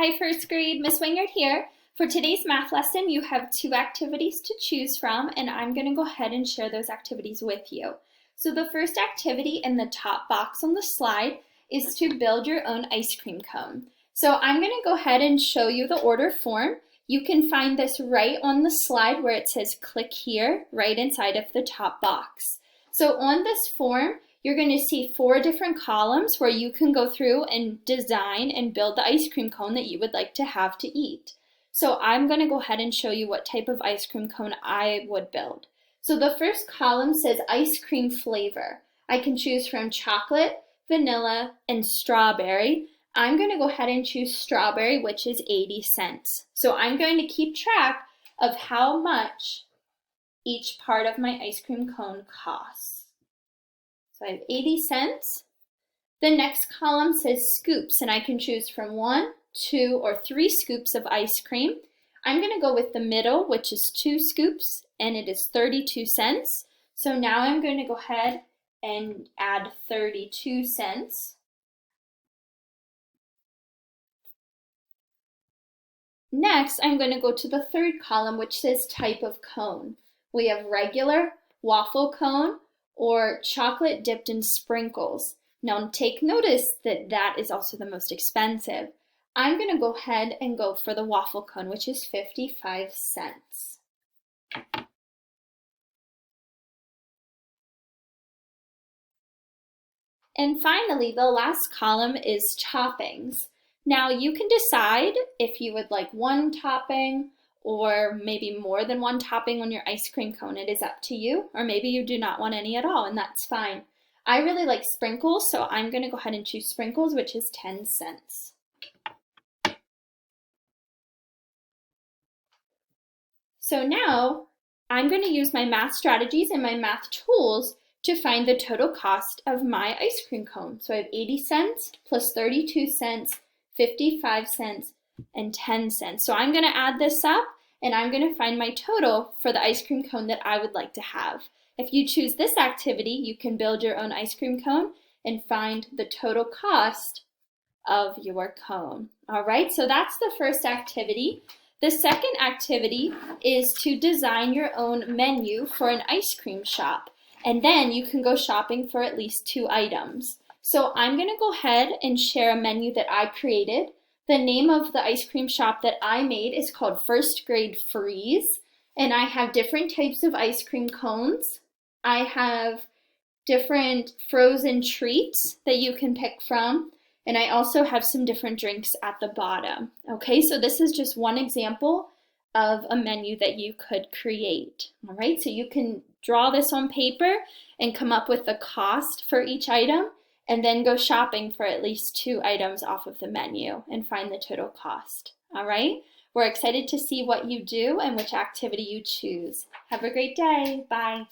Hi first grade, Miss Wingard here. For today's math lesson, you have two activities to choose from, and I'm going to go ahead and share those activities with you. So the first activity in the top box on the slide is to build your own ice cream cone. So I'm going to go ahead and show you the order form. You can find this right on the slide where it says click here, right inside of the top box. So on this form, you're going to see 4 different columns where you can go through and design and build the ice cream cone that you would like to have to eat. So I'm going to go ahead and show you what type of ice cream cone I would build. So the first column says ice cream flavor. I can choose from chocolate, vanilla, and strawberry. I'm going to go ahead and choose strawberry, which is 80 cents. So I'm going to keep track of how much each part of my ice cream cone costs. So I have 80 cents. The next column says scoops, and I can choose from 1, 2, or 3 scoops of ice cream. I'm going to go with the middle, which is 2 scoops, and it is 32 cents. So now I'm going to go ahead and add 32 cents. Next, I'm going to go to the third column, which says type of cone. We have regular, waffle cone, or chocolate dipped in sprinkles. Now take notice that that is also the most expensive. I'm going to go ahead and go for the waffle cone, which is 55 cents. And finally, the last column is toppings. Now you can decide if you would like 1 topping or maybe more than 1 topping on your ice cream cone. It is up to you, or maybe you do not want any at all, and that's fine. I really like sprinkles, so I'm going to go ahead and choose sprinkles, which is 10 cents. So now I'm going to use my math strategies and my math tools to find the total cost of my ice cream cone. So I have 80 cents plus 32 cents, 55 cents, and 10 cents. So I'm going to add this up and I'm going to find my total for the ice cream cone that I would like to have. If you choose this activity, you can build your own ice cream cone and find the total cost of your cone. All right, so that's the first activity. The second activity is to design your own menu for an ice cream shop. And then you can go shopping for at least 2 items. So I'm going to go ahead and share a menu that I created. The name of the ice cream shop that I made is called First Grade Freeze. And I have different types of ice cream cones. I have different frozen treats that you can pick from. And I also have some different drinks at the bottom. Okay, so this is just one example of a menu that you could create. All right, so you can draw this on paper and come up with the cost for each item and then go shopping for at least 2 items off of the menu and find the total cost. All right, we're excited to see what you do and which activity you choose. Have a great day. Bye.